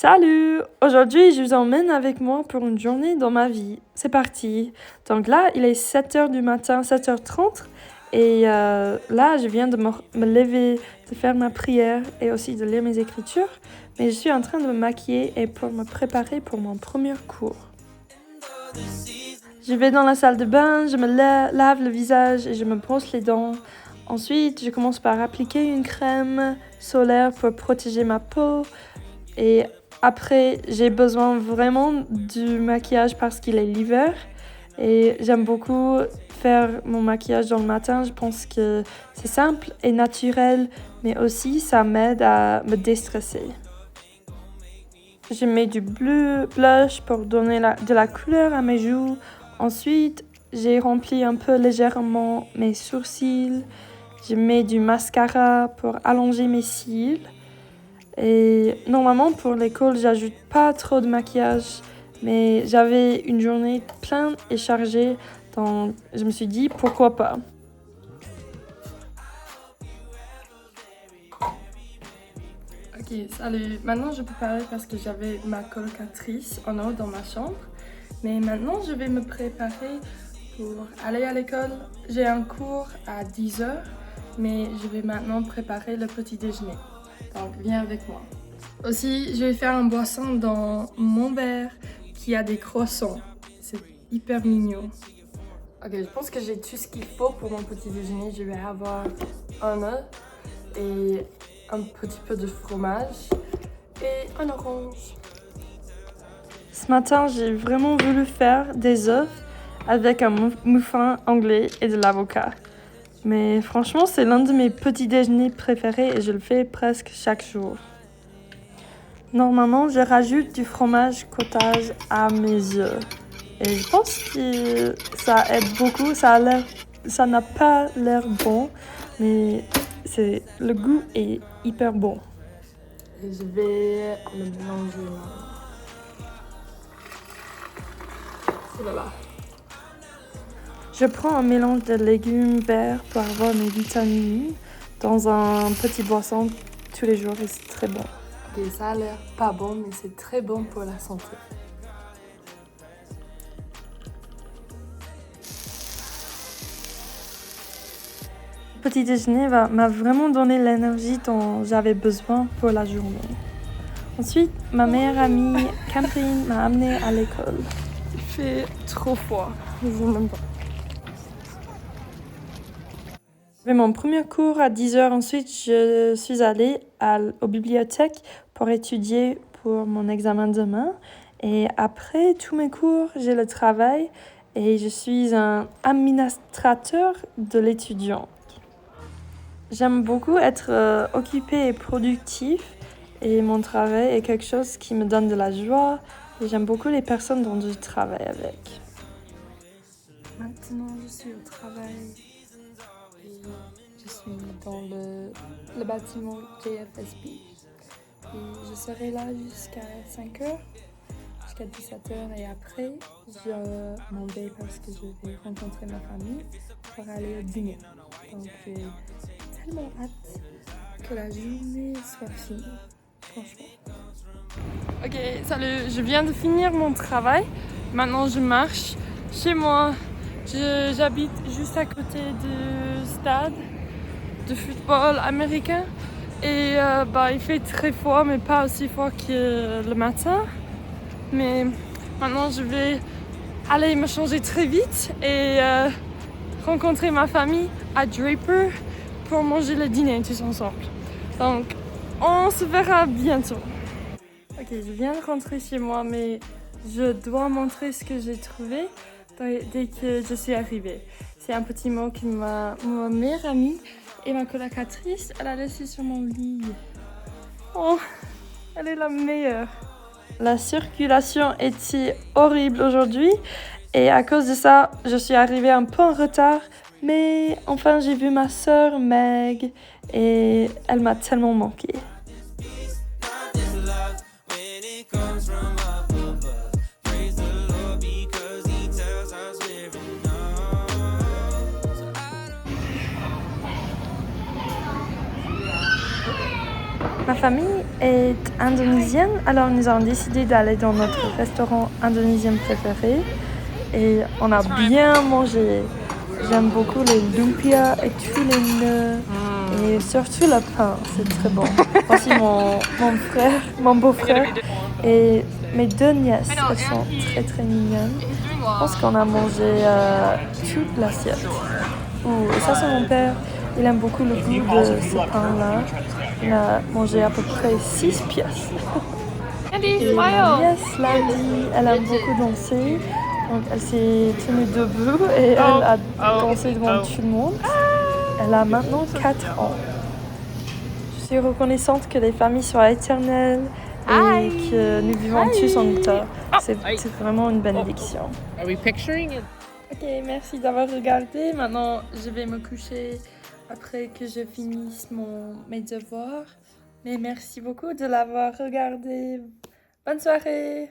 Salut! Aujourd'hui, je vous emmène avec moi pour une journée dans ma vie. C'est parti! Donc là, il est 7h du matin, 7h30. Et là, je viens de me lever, de faire ma prière et aussi de lire mes écritures. Mais je suis en train de me maquiller et pour me préparer pour mon premier cours. Je vais dans la salle de bain, je me lave le visage et je me brosse les dents. Ensuite, je commence par appliquer une crème solaire pour protéger ma peau. Et après, j'ai besoin vraiment du maquillage parce qu'il est l'hiver. Et j'aime beaucoup faire mon maquillage dans le matin. Je pense que c'est simple et naturel, mais aussi ça m'aide à me déstresser. Je mets du bleu blush pour donner de la couleur à mes joues. Ensuite, j'ai rempli un peu légèrement mes sourcils. Je mets du mascara pour allonger mes cils. Et normalement, pour l'école, j'ajoute pas trop de maquillage, mais j'avais une journée pleine et chargée, donc je me suis dit pourquoi pas. Ok, salut. Maintenant, je peux parler parce que j'avais ma colocatrice en haut dans ma chambre. Mais maintenant, je vais me préparer pour aller à l'école. J'ai un cours à 10h, mais je vais maintenant préparer le petit déjeuner. Donc, viens avec moi. Aussi, je vais faire un boisson dans mon verre qui a des croissants. C'est hyper mignon. Ok, je pense que j'ai tout ce qu'il faut pour mon petit déjeuner. Je vais avoir un œuf et un petit peu de fromage et un orange. Ce matin, j'ai vraiment voulu faire des œufs avec un muffin anglais et de l'avocat. Mais franchement, c'est l'un de mes petits déjeuners préférés et je le fais presque chaque jour. Normalement, je rajoute du fromage cottage à mes œufs. Et je pense que ça aide beaucoup. Ça n'a pas l'air bon, mais le goût est hyper bon. Et je vais le mélanger. Voilà. Je prends un mélange de légumes verts pour avoir mes vitamines dans un petit boisson tous les jours et c'est très bon. Ok, ça a l'air pas bon, mais c'est très bon pour la santé. Le petit déjeuner m'a vraiment donné l'énergie dont j'avais besoin pour la journée. Ensuite, ma meilleure amie, Camping, m'a amenée à l'école. Il fait trop froid, je n'aime pas. J'ai mon premier cours à 10h. Ensuite, je suis allée aux bibliothèques pour étudier pour mon examen demain. Et après tous mes cours, j'ai le travail et je suis un administrateur de l'étudiant. J'aime beaucoup être occupée et productif et mon travail est quelque chose qui me donne de la joie et j'aime beaucoup les personnes dont je travaille avec. Maintenant, je suis au travail. Et je suis dans le bâtiment JFSB et je serai là jusqu'à 5h, jusqu'à 17h et après je m'en vais parce que je vais rencontrer ma famille pour aller au dîner. Donc j'ai tellement hâte que la journée soit finie, franchement. Ok, salut, je viens de finir mon travail, maintenant je marche chez moi. J'habite juste à côté du stade de football américain et il fait très froid mais pas aussi froid que le matin. Mais maintenant je vais aller me changer très vite et rencontrer ma famille à Draper pour manger le dîner tous ensemble. Donc on se verra bientôt. Ok, je viens de rentrer chez moi mais je dois montrer ce que j'ai trouvé dès que je suis arrivée. C'est un petit mot que ma meilleure amie et ma colocatrice, elle a laissé sur mon lit. Oh, elle est la meilleure. La circulation était horrible aujourd'hui et à cause de ça, je suis arrivée un peu en retard. Mais enfin, j'ai vu ma sœur Meg et elle m'a tellement manqué. Ma famille est indonésienne, alors nous avons décidé d'aller dans notre restaurant indonésien préféré et on a bien mangé. J'aime beaucoup les lumpia et tous les nœuds et surtout le pain, c'est très bon. Aussi mon beau-frère et mes 2 nièces, elles sont très très mignonnes. Je pense qu'on a mangé toute l'assiette. Et ça c'est mon père, il aime beaucoup le goût de ce pain-là. Il a mangé à peu près 6 pièces. Et ma nièce, Lady, elle aime beaucoup danser. Donc elle s'est tenue debout et elle a dansé devant tout le monde. Elle a maintenant 4 ans. Je suis reconnaissante que les familles soient éternelles et que nous vivons tous en Utah. C'est vraiment une bénédiction. Are we picturing it? Ok, merci d'avoir regardé. Maintenant, je vais me coucher après que je finisse mes devoirs. Mais merci beaucoup de l'avoir regardé. Bonne soirée!